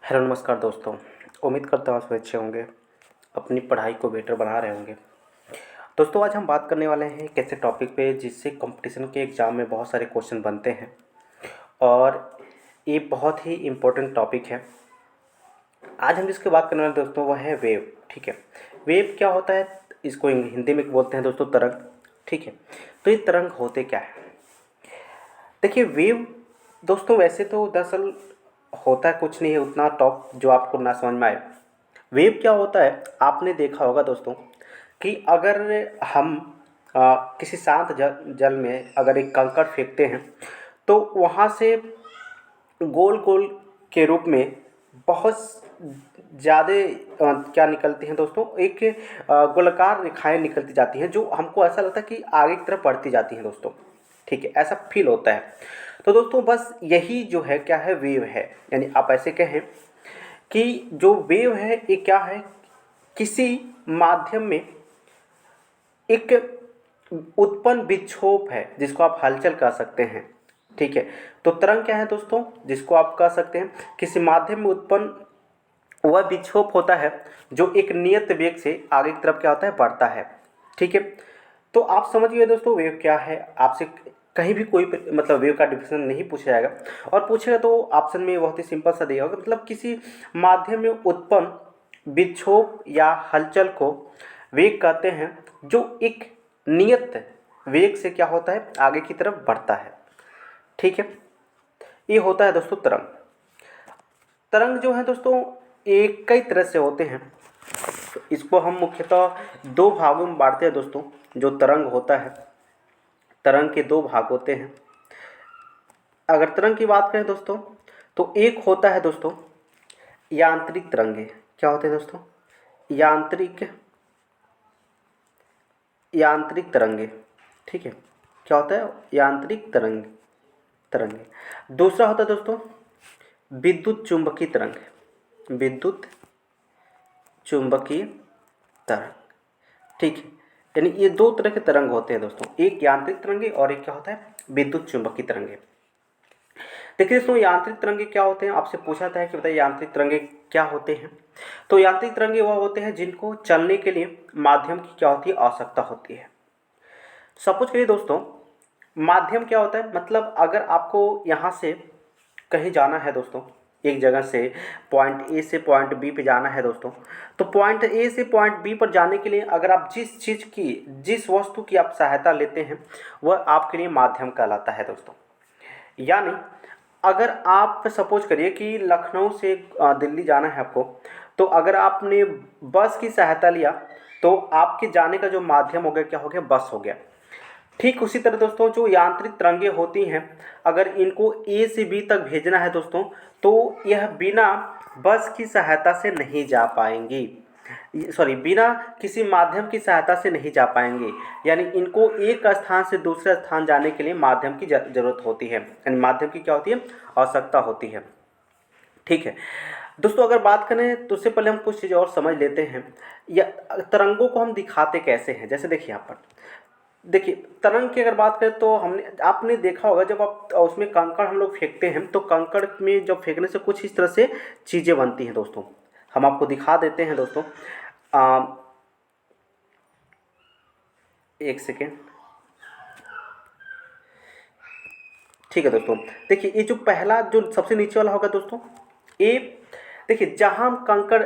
Hello नमस्कार दोस्तों। उम्मीद करता हूँ आप सब अच्छे होंगे, अपनी पढ़ाई को बेटर बना रहे होंगे। दोस्तों आज हम बात करने वाले हैं एक ऐसे टॉपिक पे जिससे कंपटीशन के एग्ज़ाम में बहुत सारे क्वेश्चन बनते हैं और ये बहुत ही इम्पोर्टेंट टॉपिक है। आज हम जिसकी बात करने वाले दोस्तों वह है वेव। ठीक है, वेव क्या होता है, इसको हिंदी में बोलते हैं दोस्तों तरंग। ठीक है, तो ये तरंग होते क्या है। देखिए वेव दोस्तों वैसे तो दरअसल होता कुछ नहीं है उतना टॉप जो आपको ना समझ में आए। वेव क्या होता है, आपने देखा होगा दोस्तों कि अगर हम किसी शांत जल में अगर एक कंकड़ फेंकते हैं तो वहाँ से गोल गोल के रूप में बहुत ज़्यादा क्या निकलती हैं दोस्तों, एक गोलाकार रेखाएं निकलती जाती हैं जो हमको ऐसा लगता है कि आगे की तरफ बढ़ती जाती हैं दोस्तों। ठीक है, ऐसा फील होता है। तो दोस्तों बस यही जो है क्या है, वेव है। यानी आप ऐसे कहें कि जो वेव है ये क्या है, किसी माध्यम में एक उत्पन्न विक्षोभ है जिसको आप हलचल कह सकते हैं। ठीक है, तो तरंग क्या है दोस्तों, जिसको आप कह सकते हैं किसी माध्यम में उत्पन्न वह विक्षोभ होता है जो एक नियत वेग से आगे की तरफ क्या होता है, बढ़ता है। ठीक है, तो आप समझ गए दोस्तों वेव क्या है। आपसे कहीं भी कोई मतलब वेव का डिफिनेशन नहीं पूछा जाएगा, और पूछेगा तो ऑप्शन में बहुत ही सिंपल सा दिया होगा, मतलब किसी माध्यम में उत्पन्न विक्षोभ या हलचल को वेग कहते हैं जो एक नियत वेग से क्या होता है, आगे की तरफ बढ़ता है। ठीक है, ये होता है दोस्तों तरंग। तरंग जो है दोस्तों एक कई तरह से होते हैं। तो इसको हम मुख्यतः दो भागों में बांटते हैं दोस्तों। जो तरंग होता है, तरंग के दो भाग होते हैं। अगर तरंग की बात करें दोस्तों तो एक होता है दोस्तों यांत्रिक तरंगे। क्या होते हैं दोस्तों, यांत्रिक यांत्रिक तरंगे। ठीक है, क्या होता है, यांत्रिक तरंगे। दूसरा होता है दोस्तों विद्युत चुंबकीय तरंग, विद्युत चुंबकीय तरंग। ठीक है, यानी ये दो तरह के तरंग होते हैं दोस्तों, एक यांत्रिक तरंगे और एक क्या होता है, विद्युत चुंबकीय तरंगे। देखिए दोस्तों यांत्रिक तरंगे क्या होते हैं, आपसे पूछा था कि बताइए यांत्रिक तरंगे क्या होते हैं। तो यांत्रिक तरंगे वह होते हैं जिनको चलने के लिए माध्यम की क्या होती है, आवश्यकता होती है। सपोज करिए दोस्तों, माध्यम क्या होता है, मतलब अगर आपको यहाँ से कहीं जाना है दोस्तों, एक जगह से पॉइंट ए से पॉइंट बी पे जाना है दोस्तों, तो पॉइंट ए से पॉइंट बी पर जाने के लिए अगर आप जिस वस्तु की आप सहायता लेते हैं वह आपके लिए माध्यम कहलाता है दोस्तों। यानी अगर आप सपोज करिए कि लखनऊ से दिल्ली जाना है आपको, तो अगर आपने बस की सहायता लिया तो आपके जाने का जो माध्यम हो गया, क्या हो गया, बस हो गया। ठीक उसी तरह दोस्तों जो यांत्रिक तरंगे होती हैं, अगर इनको ए से बी तक भेजना है दोस्तों, तो यह बिना बस की सहायता से नहीं जा पाएंगी, सॉरी बिना किसी माध्यम की सहायता से नहीं जा पाएंगे। यानी इनको एक स्थान से दूसरे स्थान जाने के लिए माध्यम की जरूरत होती है, यानी माध्यम की क्या होती है, आवश्यकता होती है। ठीक है दोस्तों, अगर बात करें तो उससे पहले हम कुछ चीज़ और समझ लेते हैं, या तरंगों को हम दिखाते कैसे हैं। जैसे देखिए यहाँ पर, देखिए तरंग की अगर बात करें तो आपने देखा होगा जब आप उसमें कंकड़ हम लोग फेंकते हैं तो कंकड़ में जब फेंकने से कुछ इस तरह से चीज़ें बनती हैं दोस्तों। हम आपको दिखा देते हैं दोस्तों, एक सेकेंड। ठीक है दोस्तों, देखिए ये जो पहला जो सबसे नीचे वाला होगा दोस्तों, ये देखिए जहाँ हम कंकड़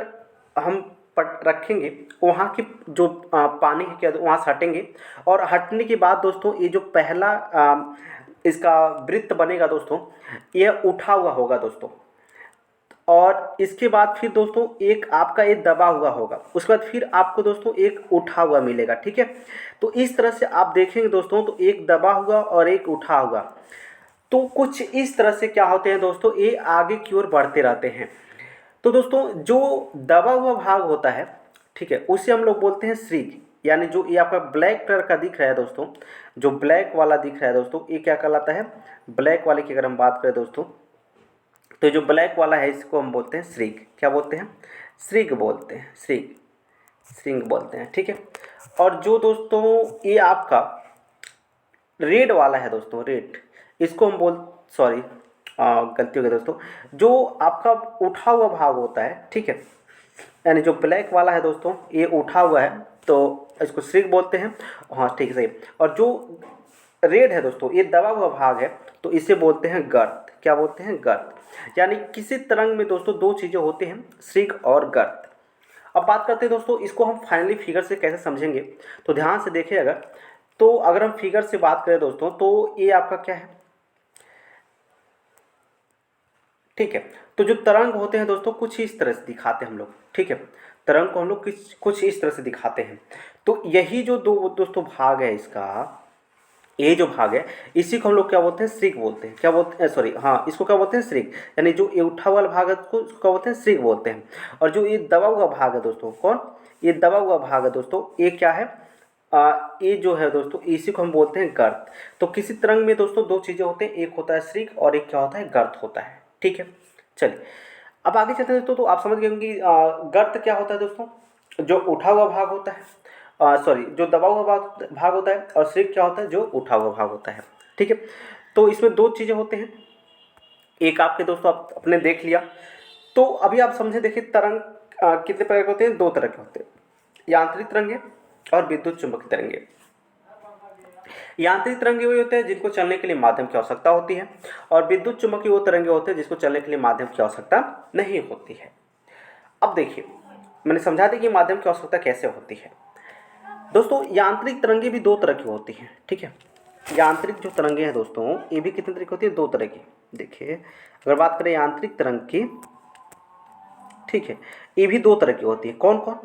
हम पट रखेंगे वहाँ की जो पानी है क्या वहाँ से हटेंगे, और हटने के बाद दोस्तों ये जो पहला इसका वृत्त बनेगा दोस्तों, यह उठा हुआ होगा दोस्तों। और इसके बाद फिर दोस्तों एक आपका एक दबा हुआ होगा, उसके बाद फिर आपको दोस्तों एक उठा हुआ मिलेगा। ठीक है, तो इस तरह से आप देखेंगे दोस्तों, तो एक दबा हुआ और एक उठा हुआ, तो कुछ इस तरह से क्या होते हैं दोस्तों, ये आगे की ओर बढ़ते रहते हैं। तो दोस्तों जो दबा हुआ भाग होता है, ठीक है, उसे हम लोग बोलते हैं श्रीक। यानी जो ये आपका ब्लैक कलर का दिख रहा है दोस्तों, जो ब्लैक वाला दिख रहा है दोस्तों, ये क्या कहलाता है, ब्लैक वाले की अगर हम बात करें दोस्तों, तो जो ब्लैक वाला है इसको हम बोलते हैं श्रीक। क्या बोलते हैं, श्रीक बोलते हैं, श्रिंग बोलते हैं। ठीक है, और जो दोस्तों ये आपका रेड वाला है दोस्तों, रेड, इसको हम सॉरी गलती हो गई दोस्तों, जो आपका उठा हुआ भाग होता है, ठीक है, यानी जो ब्लैक वाला है दोस्तों ये उठा हुआ है तो इसको श्रिग बोलते हैं। हाँ ठीक है सही। और जो रेड है दोस्तों ये दबा हुआ भाग है तो इसे बोलते हैं गर्त। क्या बोलते हैं? गर्त। यानी किसी तरंग में दोस्तों दो चीज़ें होती हैं, श्रिग और गर्त। अब बात करते हैं दोस्तों इसको हम फाइनली फिगर से कैसे समझेंगे, तो ध्यान से देखिए अगर, तो अगर हम फिगर से बात करें दोस्तों तो ये आपका क्या है, ठीक है। तो जो तरंग होते हैं दोस्तों कुछ इस तरह से दिखाते हैं हम लोग, ठीक है, तरंग को हम लोग कुछ इस तरह से दिखाते हैं। तो यही जो दो दोस्तों भाग है इसका, ये जो भाग है इसी को हम लोग क्या बोलते हैं? श्रिग बोलते हैं। क्या बोलते हैं? सॉरी, हाँ इसको क्या बोलते हैं? श्रिग। यानी जो ये उठा हुआ भाग है उसको क्या बोलते हैं? श्रिग बोलते हैं। और जो ये दबा हुआ भाग है दोस्तों, कौन? ये दबा हुआ भाग है दोस्तों, ये क्या है? ये जो है दोस्तों इसी को हम बोलते हैं गर्त। तो किसी तरंग में दोस्तों दो चीज़ें होते हैं, एक होता है श्रिग और एक क्या होता है? गर्त होता है, ठीक है। चलिए अब आगे चलते हैं दोस्तों, तो आप समझ गए होंगे गर्त क्या होता है दोस्तों? जो उठा हुआ भाग होता है, सॉरी जो दबा हुआ भाग होता है, और श्रिग क्या होता है? जो उठा हुआ भाग होता है, ठीक है। तो इसमें दो चीज़ें होते हैं, एक आपके दोस्तों आप अपने देख लिया। तो अभी आप समझे, देखिए तरंग कितने प्रकार के होते हैं? दो तरह के होते हैं, यांत्रिक तरंगे और विद्युत चुंबकीय तरंगे। यांत्रिक तरंगे वही होते हैं जिनको चलने के लिए माध्यम की आवश्यकता होती है, और विद्युत चुंबकीय वो तरंगे होते हैं जिसको चलने के लिए माध्यम की आवश्यकता नहीं होती है। अब देखिए मैंने समझा दिया कि माध्यम की आवश्यकता कैसे होती है। दोस्तों यांत्रिक तरंगे भी दो तरह की होती हैं, ठीक है। यांत्रिक जो तरंगे हैं दोस्तों ये भी कितने तरह की होती है? दो तरह की। देखिए अगर बात करें यांत्रिक तरंग की, ठीक है, ये भी दो तरह की होती है। कौन कौन?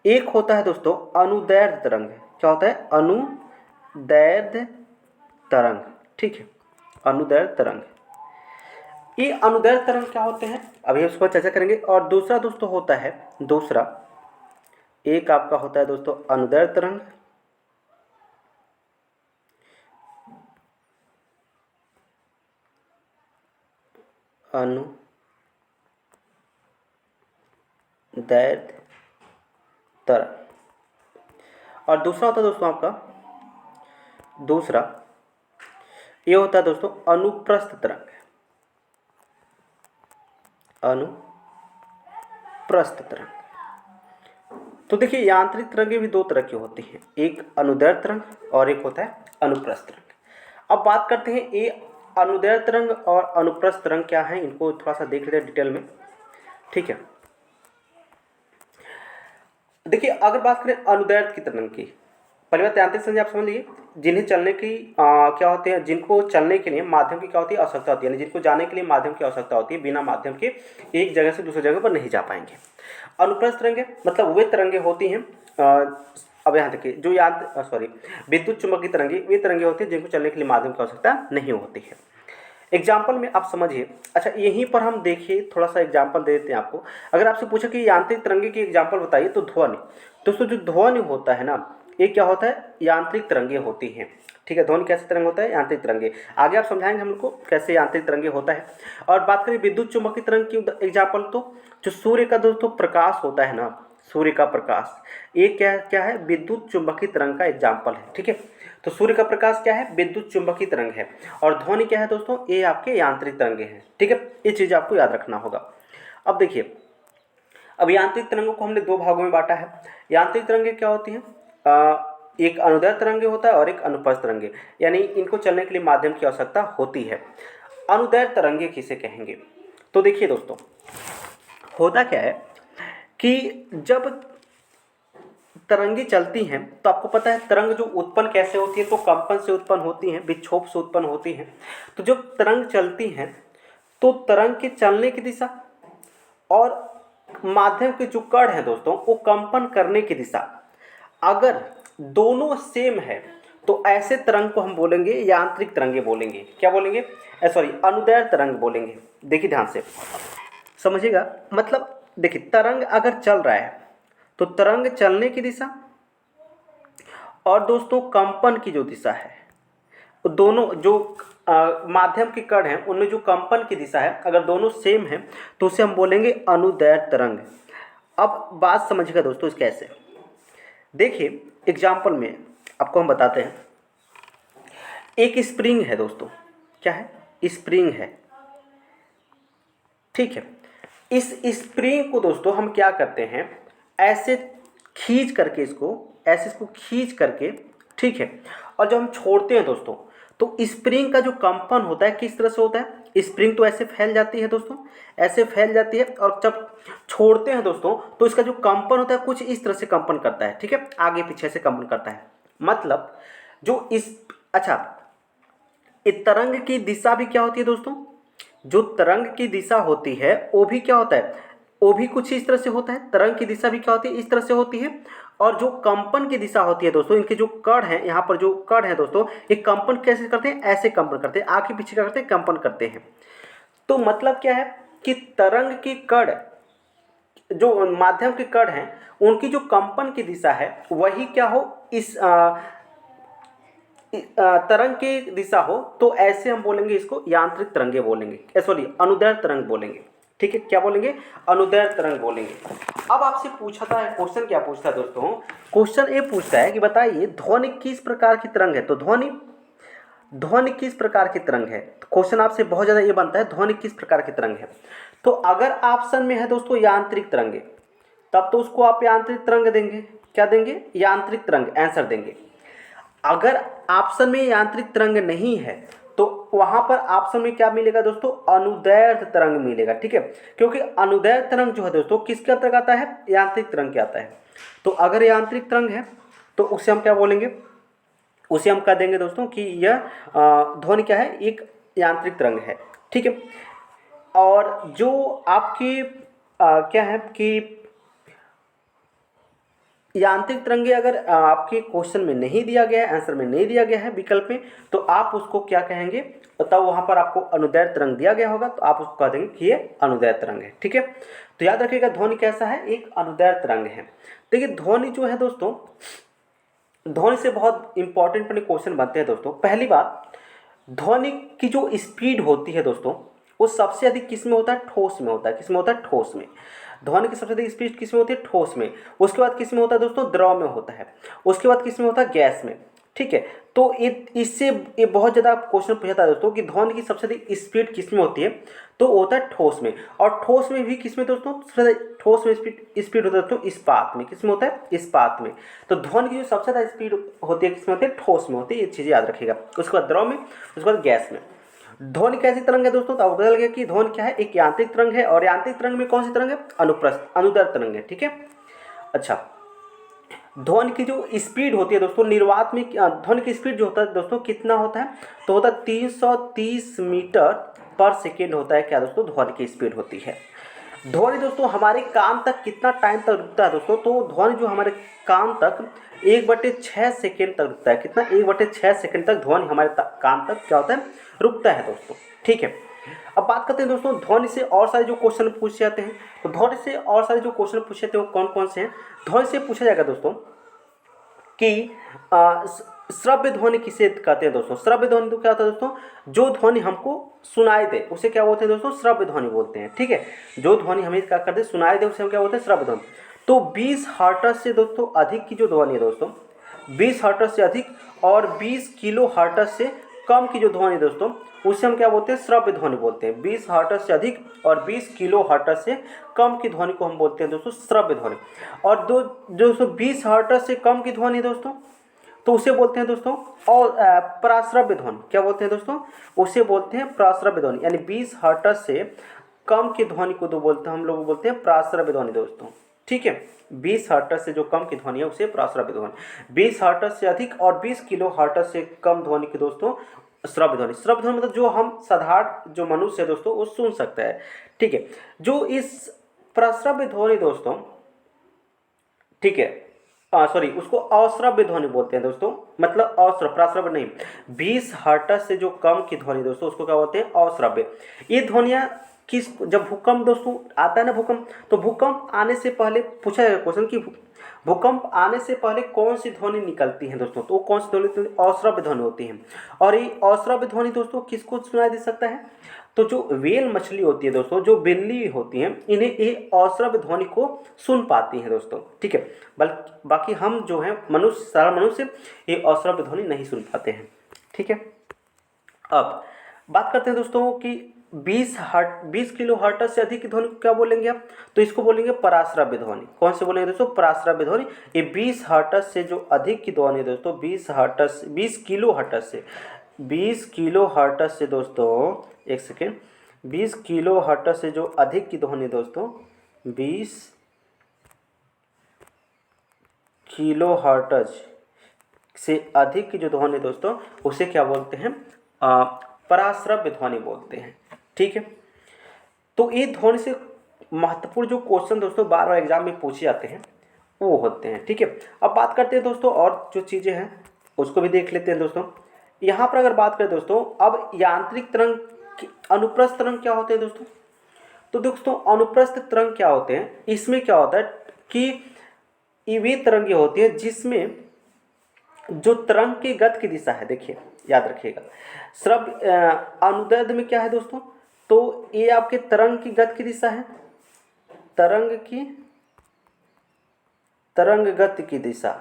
एक होता है दोस्तों अनुदैर्ध्य तरंग। क्या होता है? अनुदैर्ध्य तरंग, ठीक है, अनुदैर्ध्य तरंग। ये अनुदैर्ध्य तरंग क्या होते हैं अभी उस पर चर्चा करेंगे। और दूसरा दोस्तों होता है, दूसरा एक आपका होता है दोस्तों अनुदैर्ध्य तरंग, अनुदैर्ध्य तरंग। और दूसरा होता है दोस्तों आपका, दूसरा ये होता है दोस्तों अनुप्रस्थ तरंग। अनुप्रस्थ तरंग। तो देखिए यांत्रिक तरंगे भी दो तरह की होती हैं, एक अनुदैर्ध्य तरंग और एक होता है अनुप्रस्थ तरंग। अब बात करते हैं ये अनुदैर्ध्य तरंग और अनुप्रस्थ तरंग क्या है, इनको थोड़ा सा देख लेते हैं डिटेल में, ठीक है। देखिए अगर बात करें अनुदैर्ध्य की तरंग की, पहली बात यांत्रिक संज्ञा आप समझ लीजिए, जिन्हें चलने की क्या होते हैं, जिनको चलने के लिए माध्यम की क्या होती है? आवश्यकता होती है, यानी जिनको जाने के लिए माध्यम की आवश्यकता होती है, बिना माध्यम के एक जगह से दूसरी जगह पर नहीं जा पाएंगे। अनुप्रस्थ तरंगे मतलब वे तरंगे होती हैं, अब यहाँ देखिए जो विद्युत चुंबकीय तरंगे वे तरंगे होती हैं जिनको चलने के लिए माध्यम की आवश्यकता नहीं होती है। एग्जाम्पल में आप समझिए। अच्छा यहीं पर हम देखिए थोड़ा सा एग्जाम्पल दे देते हैं आपको। अगर आपसे पूछा कि यांत्रिक तरंगे की एग्जाम्पल बताइए, तो ध्वनि। दोस्तों जो ध्वनि होता है ना, ये क्या होता है? यांत्रिक तरंगे होती हैं, ठीक है। ध्वनि कैसे तरंग होता है? यांत्रिक तरंगे। आगे आप समझाएंगे हमको कैसे यांत्रिक तरंगे होता है। और बात करें विद्युत चुंबकीय तरंग की एग्जाम्पल, तो जो सूर्य का दोस्तों प्रकाश होता है ना, सूर्य का प्रकाश, ये क्या क्या है? विद्युत चुंबकीय तरंग का एग्जाम्पल है, ठीक है। तो सूर्य का प्रकाश क्या है? विद्युत चुंबकीय तरंग है। और ध्वनि क्या है दोस्तों? ये आपके यांत्रिक तरंगे हैं, ठीक है। ये चीज़ आपको याद रखना होगा। अब देखिए अब यांत्रिक तरंगों को हमने दो भागों में बांटा है। यांत्रिक तरंगे क्या होती हैं? एक अनुदैर्ध्य तरंगे होता है और एक अनुप्रस्थ तरंगे, यानी इनको चलने के लिए माध्यम की आवश्यकता होती है। अनुदैर्ध्य तरंगे किसे कहेंगे? तो देखिए दोस्तों होता क्या है कि जब तरंगी चलती हैं तो आपको पता है तरंग जो उत्पन्न कैसे होती है, तो कंपन से उत्पन्न होती हैं, विक्षोभ से उत्पन्न होती हैं। तो जब तरंग चलती हैं तो तरंग के चलने की दिशा और माध्यम के जो कण हैं दोस्तों वो कंपन करने की दिशा अगर दोनों सेम है तो ऐसे तरंग को हम बोलेंगे यांत्रिक तरंगे बोलेंगे। क्या बोलेंगे? अनुदैर्ध्य तरंग बोलेंगे। देखिए ध्यान से समझिएगा, मतलब देखिए तरंग अगर चल रहा है तो तरंग चलने की दिशा और दोस्तों कंपन की जो दिशा है, दोनों जो माध्यम के कण हैं उनमें जो कंपन की दिशा है अगर दोनों सेम है तो उसे हम बोलेंगे अनुदैर्ध्य तरंग। अब बात समझिएगा दोस्तों इस कैसे। देखिए एग्जाम्पल में आपको हम बताते हैं। एक स्प्रिंग है दोस्तों, क्या है? स्प्रिंग है, ठीक है। इस स्प्रिंग को दोस्तों हम क्या करते हैं, ऐसे खींच करके इसको खींच करके, ठीक है, और जब हम छोड़ते हैं दोस्तों तो स्प्रिंग का जो कंपन होता है किस तरह से होता है, स्प्रिंग तो ऐसे फैल जाती है दोस्तों, ऐसे फैल जाती है, और जब छोड़ते हैं दोस्तों तो इसका जो कंपन होता है कुछ इस तरह से कंपन करता है, ठीक है, आगे पीछे से कंपन करता है। मतलब जो इस अच्छा, इस तरंग की दिशा भी क्या होती है दोस्तों, जो तरंग की दिशा होती है वो भी क्या होता है, वो भी कुछ इस तरह से होता है। तरंग की दिशा भी क्या होती है, इस तरह से होती है। और जो कंपन की दिशा होती है दोस्तों, इनके जो कण हैं, यहाँ पर जो कण हैं दोस्तों, ये कंपन कैसे करते हैं, ऐसे कंपन करते हैं, आगे पीछे क्या करते हैं, कंपन करते हैं। तो मतलब क्या है कि तरंग की कण, जो माध्यम के कण हैं, उनकी जो कंपन की दिशा है वही क्या हो, इस तरंग की दिशा हो, तो ऐसे हम बोलेंगे इसको यांत्रिक तरंगे बोलेंगे, सॉरी अनुदैर्ध्य तरंग बोलेंगे। ठीक है, क्या बोलेंगे, अनुदैर्ध्य तरंग बोलेंगे। अब आपसे पूछता है क्वेश्चन, क्या पूछता है दोस्तों, क्वेश्चन ये पूछता है कि बताइए ध्वनि किस प्रकार की तरंग है। तो ध्वनि किस प्रकार की तरंग है, क्वेश्चन आपसे बहुत ज़्यादा ये बनता है, ध्वनि किस प्रकार की तरंग है। तो अगर ऑप्शन में है दोस्तों यांत्रिक तरंगे, तब तो उसको आप यांत्रिक तरंग देंगे, क्या देंगे, यांत्रिक तरंग आंसर देंगे। अगर ऑप्शन में यांत्रिक तरंग नहीं है तो वहां पर ऑप्शन में क्या मिलेगा दोस्तों, अनुदैर्ध्य तरंग मिलेगा। ठीक है, क्योंकि अनुदैर्ध्य तरंग जो है दोस्तों किसके अंतर्गत आता है, यांत्रिक तरंग के आता है। तो अगर यांत्रिक तरंग है तो उसे हम क्या बोलेंगे, उसे हम कह देंगे दोस्तों कि यह ध्वनि क्या है, एक यांत्रिक तरंग है। ठीक है, और जो आपकी क्या है कि यांत्रिक तरंगे अगर आपके क्वेश्चन में नहीं दिया गया है, आंसर में नहीं दिया गया है विकल्प में, तो आप उसको क्या कहेंगे, तब वहां पर आपको अनुदैर्ध्य तरंग दिया गया होगा तो आप उसको कह देंगे कि ये अनुदैर्ध्य तरंग है। ठीक है, तो याद रखिएगा ध्वनि कैसा है, एक अनुदैर्ध्य तरंग है। देखिए ध्वनि जो है दोस्तों, ध्वनि से बहुत इंपॉर्टेंट अपने क्वेश्चन बनते हैं दोस्तों। पहली बात, ध्वनि की जो स्पीड होती है दोस्तों वो सबसे अधिक किस में होता है, ठोस में होता है। किस में होता है, ठोस में। ध्वनि की सबसे अधिक स्पीड किस में होती है, ठोस में। उसके बाद किस में होता है दोस्तों, द्रव में होता है। उसके बाद किस में होता है, गैस में। ठीक है, तो इससे ये बहुत ज़्यादा क्वेश्चन पूछा है दोस्तों कि ध्वनि की सबसे अधिक स्पीड किस में होती है, तो होता है ठोस में। और ठोस में भी किस में दोस्तों, सबसे ज़्यादा ठोस में स्पीड होता है दोस्तों इस्पात में। किस में होता है, इस्पात में। तो ध्वनि की जो सबसे ज़्यादा स्पीड होती है किस में होती है, ठोस में होती है। ये चीज़ें याद रखिएगा। उसके बाद द्रव में, उसके बाद गैस में। ध्वनि कैसी तरंग है दोस्तों, तो अब बदल गया कि ध्वनि क्या है, एक यांत्रिक तरंग है। और यांत्रिक तरंग में कौन सी तरंग है, अनुप्रस्थ अनुदैर्ध्य तरंग है। ठीक है, अच्छा, ध्वनि की जो स्पीड होती है दोस्तों निर्वात में, ध्वनि की स्पीड जो होता है दोस्तों कितना होता है, तो होता है 330 मीटर पर सेकेंड होता है क्या दोस्तों, ध्वनि की स्पीड होती है। ध्वनि दोस्तों हमारे कान तक कितना टाइम तक रुकता है दोस्तों, तो ध्वनि जो हमारे कान तक 1/6 सेकेंड तक रुकता है। कितना, 1/6 सेकेंड तक ध्वनि हमारे कान तक क्या होता है, रुकता है दोस्तों। ठीक है, अब बात करते हैं दोस्तों ध्वनि से और सारे जो क्वेश्चन पूछे जाते हैं। तो ध्वनि से और सारे जो क्वेश्चन पूछे जाते हैं वो कौन कौन से हैं। ध्वनि से पूछा जाएगा दोस्तों कि श्रव्य ध्वनि किसे कहते हैं दोस्तों। श्रव्य ध्वनि तो क्या होता है दोस्तों, जो ध्वनि हमको सुनाई दे उसे क्या बोलते हैं दोस्तों, श्रव्य ध्वनि बोलते हैं। ठीक है, जो ध्वनि हमें क्या करते हैं, सुनाई दे, उसे हम क्या बोलते हैं, श्रव्य ध्वनि। तो 20 हर्ट्ज से दोस्तों अधिक की जो ध्वनि है दोस्तों, 20 हर्ट्ज से अधिक और 20 किलो हर्ट्ज से कम की जो ध्वनि दोस्तों, उसे हम क्या बोलते हैं, श्रव्य ध्वनि बोलते हैं। 20 हर्ट्ज से अधिक और 20 किलो हर्ट्ज से कम की ध्वनि को हम बोलते हैं दोस्तों श्रव्य ध्वनि। और जो 20 हर्ट्ज से कम की ध्वनि दोस्तों, तो उसे बोलते हैं दोस्तों और प्राश्रव्य ध्वनि। क्या बोलते हैं दोस्तों, उसे बोलते हैं प्राश्रव्य ध्वनि। यानी 20 हर्ट्ज से कम की ध्वनि को तो बोलते हैं, हम लोग बोलते हैं प्राश्रव्य ध्वनि दोस्तों। ठीक है, 20 हर्ट्ज से जो कम की ध्वनि है उसे प्राश्रव्य ध्वनि। 20 हर्ट्ज से अधिक और 20 किलो हर्ट्ज से कम ध्वनि की दोस्तों श्रव्य ध्वनि। श्रव्य ध्वनि मतलब जो हम साधारण जो मनुष्य है दोस्तों वो सुन सकता है। ठीक है, जो इस प्राश्रव्य ध्वनि दोस्तों, ठीक है, सॉरी, उसको अश्रव्य ध्वनि बोलते हैं दोस्तों। मतलब अश्रव्य, प्राश्रव्य नहीं। 20 हर्ट्ज से जो कम की ध्वनि दोस्तों उसको क्या बोलते हैं, अश्रव्य। ये ध्वनियाँ किस, जब भूकंप दोस्तों आता है ना, भूकंप, तो भूकंप आने से पहले पूछा जाएगा क्वेश्चन कि भूकंप आने से पहले कौन सी ध्वनि निकलती है दोस्तों, तो कौन सी ध्वनि, अश्रव्य ध्वनि होती है। और ये अश्रव्य ध्वनि दोस्तों किसको सुनाई दे सकता है, तो जो व्हेल मछली होती है दोस्तों, जो बिल्ली होती हैं, इन्हें ये अश्रव्य ध्वनि को सुन पाती हैं दोस्तों। ठीक है, बल्कि बाकी हम जो हैं मनुष्य, सारा मनुष्य ये अश्रव्य ध्वनि नहीं सुन पाते हैं। ठीक है, अब बात करते हैं दोस्तों कि 20 किलो हर्ट्ज से अधिक की ध्वनि को क्या बोलेंगे आप? तो इसको बोलेंगे पराश्रव्य ध्वनि। कौन से बोलेंगे दोस्तों? पराश्रव्य ध्वनि। ये 20 हर्ट्ज से जो अधिक की ध्वनि दोस्तों, 20 किलो हर्ट्ज से, 20 किलो हर्ट्ज से दोस्तों, एक सेकेंड, 20 किलो हर्ट्ज से जो अधिक की ध्वनि दोस्तों, 20 किलो हर्ट्ज से अधिक की जो ध्वनि दोस्तों, उसे क्या बोलते हैं? पराश्रव्य ध्वनि बोलते हैं। ठीक है, तो ये ध्वनि से महत्वपूर्ण जो क्वेश्चन दोस्तों बार बार एग्जाम में पूछे जाते हैं वो होते हैं। ठीक है, अब बात करते हैं दोस्तों और जो चीज़ें हैं उसको भी देख लेते हैं दोस्तों। यहाँ पर अगर बात करें दोस्तों, अब यांत्रिक तरंग, अनुप्रस्थ तरंग क्या होते हैं दोस्तों? तो दोस्तों अनुप्रस्थ तरंग क्या होते हैं? इसमें क्या होता है कि ये वे तरंगें होती है जिसमें जो तरंग की गति की दिशा है, देखिए याद रखिएगा, श्रव्य अनुदैर्ध्य में क्या है दोस्तों? तो ये आपके तरंग की गति की दिशा है, तरंग गति की दिशा,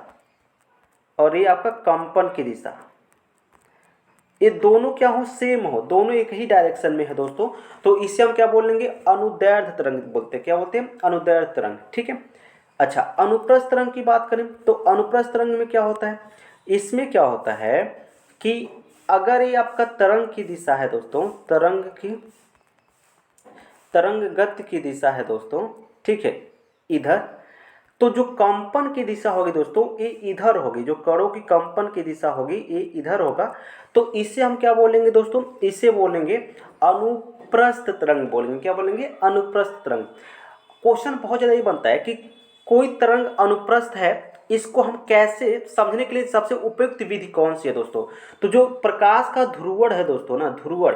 और ये आपका कंपन की दिशा। ये दोनों क्या हो? सेम हो, दोनों एक ही डायरेक्शन में है दोस्तों। तो इसे हम क्या बोलेंगे? अनुदैर्ध्य तरंग बोलते हैं। क्या बोलते हैं? अनुदैर्ध्य तरंग। ठीक है, अच्छा, अनुप्रस्थ तरंग की बात करें तो अनुप्रस्थ तरंग में क्या होता है? इसमें क्या होता है कि अगर ये आपका तरंग की दिशा है दोस्तों, तरंग गति की दिशा है दोस्तों, ठीक है, इधर, तो जो कंपन की दिशा होगी दोस्तों ये इधर होगी, जो कणों की कंपन की दिशा होगी ये इधर होगा। तो इसे हम क्या बोलेंगे दोस्तों? इसे बोलेंगे अनुप्रस्थ तरंग बोलेंगे। क्या बोलेंगे? अनुप्रस्थ तरंग। क्वेश्चन बहुत ज़्यादा ये बनता है कि कोई तरंग अनुप्रस्थ है, इसको हम कैसे समझने के लिए सबसे उपयुक्त विधि कौन सी है दोस्तों? तो जो प्रकाश का ध्रुवण है दोस्तों ना, ध्रुवण,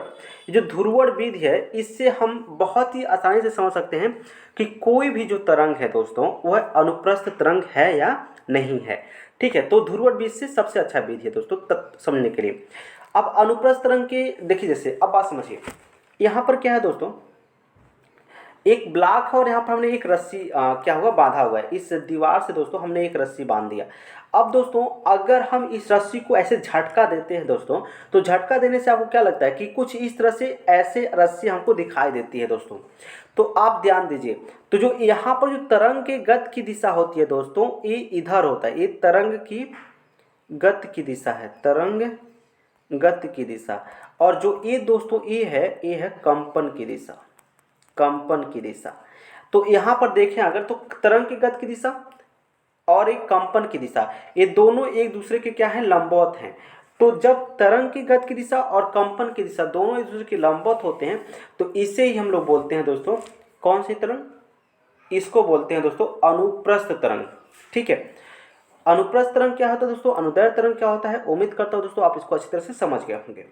जो ध्रुवण विधि है, इससे हम बहुत ही आसानी से समझ सकते हैं कि कोई भी जो तरंग है दोस्तों वह अनुप्रस्थ तरंग है या नहीं है। ठीक है, तो ध्रुवण विधि से सबसे अच्छा विधि है दोस्तों तब समझने के लिए। अब अनुप्रस्थ तरंग के देखिए, जैसे अब बात समझिए, यहाँ पर क्या है दोस्तों, एक ब्लॉक है और यहाँ पर हमने एक रस्सी क्या हुआ? बांधा हुआ है। इस दीवार से दोस्तों हमने एक रस्सी बांध दिया। अब दोस्तों अगर हम इस रस्सी को ऐसे झटका देते हैं दोस्तों, तो झटका देने से आपको क्या लगता है कि कुछ इस तरह से ऐसे रस्सी हमको दिखाई देती है दोस्तों। तो आप ध्यान दीजिए, तो जो यहाँ पर जो तरंग के गति की दिशा होती है दोस्तों, ये इधर होता है, ये तरंग की गति की दिशा है, तरंग गति की दिशा। और जो ये दोस्तों ये है कंपन की दिशा, कंपन की दिशा। तो यहाँ पर देखें अगर, तो तरंग की गति की दिशा और एक कंपन की दिशा, ये दोनों एक दूसरे के क्या है? लंबवत हैं। तो जब तरंग की गति की दिशा और कंपन की दिशा दोनों एक दूसरे के लंबवत होते हैं, तो इसे ही हम लोग बोलते हैं दोस्तों, कौन सी तरंग? इसको बोलते हैं दोस्तों अनुप्रस्थ तरंग। ठीक है, अनुप्रस्थ तरंग क्या होता है दोस्तों? अनुदैर्ध्य तरंग क्या होता है? उम्मीद करता हूँ दोस्तों आप इसको अच्छी तरह से समझ गए होंगे।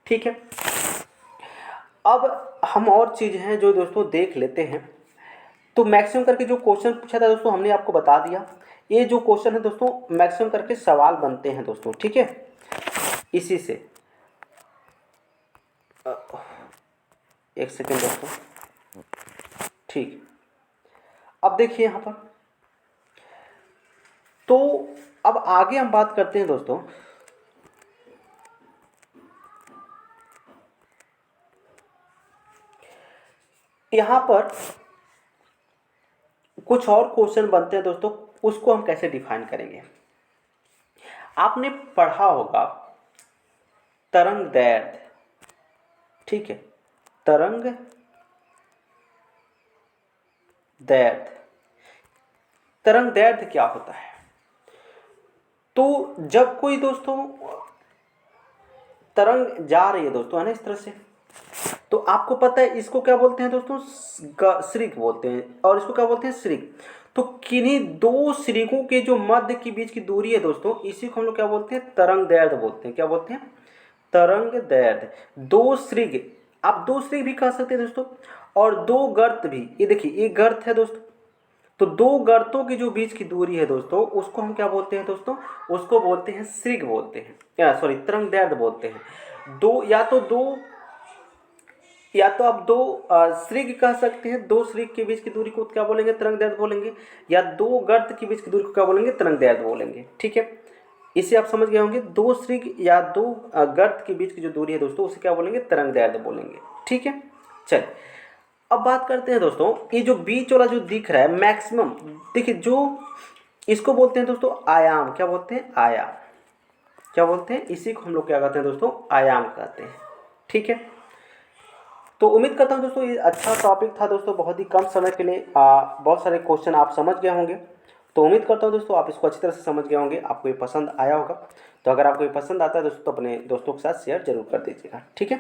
ठीक है, अब हम और चीज़ हैं जो दोस्तों देख लेते हैं। तो मैक्सिमम करके जो क्वेश्चन पूछा था दोस्तों हमने आपको बता दिया। ये जो क्वेश्चन है दोस्तों मैक्सिमम करके सवाल बनते हैं दोस्तों। ठीक है, इसी से एक सेकेंड दोस्तों। ठीक, अब देखिए यहाँ पर, तो अब आगे हम बात करते हैं दोस्तों, यहाँ पर कुछ और क्वेश्चन बनते हैं दोस्तों, उसको हम कैसे डिफाइन करेंगे? आपने पढ़ा होगा तरंग दैर्ध्य। ठीक है, तरंग दैर्ध्य, तरंग दैर्ध्य क्या होता है? तो जब कोई दोस्तों तरंग जा रही है दोस्तों, है ना, इस तरह से, तो आपको पता है इसको क्या बोलते हैं दोस्तों? श्रिक बोलते हैं। और इसको क्या बोलते हैं? श्रिक। तो किन्हीं दो श्रिकों के जो मध्य के बीच की दूरी है दोस्तों, इसी को हम लोग क्या बोलते हैं? तरंग दैर्ध्य बोलते हैं। क्या बोलते हैं? तरंग दैर्ध्य। दो श्रिक, आप दो श्रिक भी कह सकते हैं दोस्तों, और दो गर्त भी। ये देखिए, ये गर्त है दोस्तों, तो दो गर्तों के जो बीच की दूरी है दोस्तों, उसको हम क्या बोलते हैं दोस्तों? उसको बोलते हैं श्रिक बोलते हैं, या सॉरी तरंग दैर्ध्य बोलते हैं। दो या तो आप दो श्रिक कह सकते हैं, दो श्रिक के बीच की दूरी को क्या बोलेंगे? तरंग दैर्ध्य बोलेंगे। या दो गर्त के बीच की दूरी को क्या बोलेंगे? तरंग दैर्ध्य बोलेंगे। ठीक है, इसे आप समझ गए होंगे। दो श्रिक या दो गर्त के बीच की जो दूरी है दोस्तों, उसे क्या बोलेंगे? तरंग दैर्ध्य बोलेंगे। ठीक है, चलिए अब बात करते हैं दोस्तों, ये जो बीच वाला जो दिख रहा है मैक्सिमम, देखिए जो इसको बोलते हैं दोस्तों आयाम, क्या बोलते हैं, आयाम, क्या बोलते हैं, इसी को हम लोग क्या कहते हैं दोस्तों, आयाम कहते हैं। ठीक है, तो उम्मीद करता हूँ दोस्तों ये अच्छा टॉपिक था दोस्तों, बहुत ही कम समय के लिए बहुत सारे क्वेश्चन आप समझ गए होंगे। तो उम्मीद करता हूँ दोस्तों आप इसको अच्छी तरह से समझ गए होंगे, आपको ये पसंद आया होगा। तो अगर आपको ये पसंद आता है दोस्तों तो अपने दोस्तों के साथ शेयर जरूर कर दीजिएगा। ठीक है।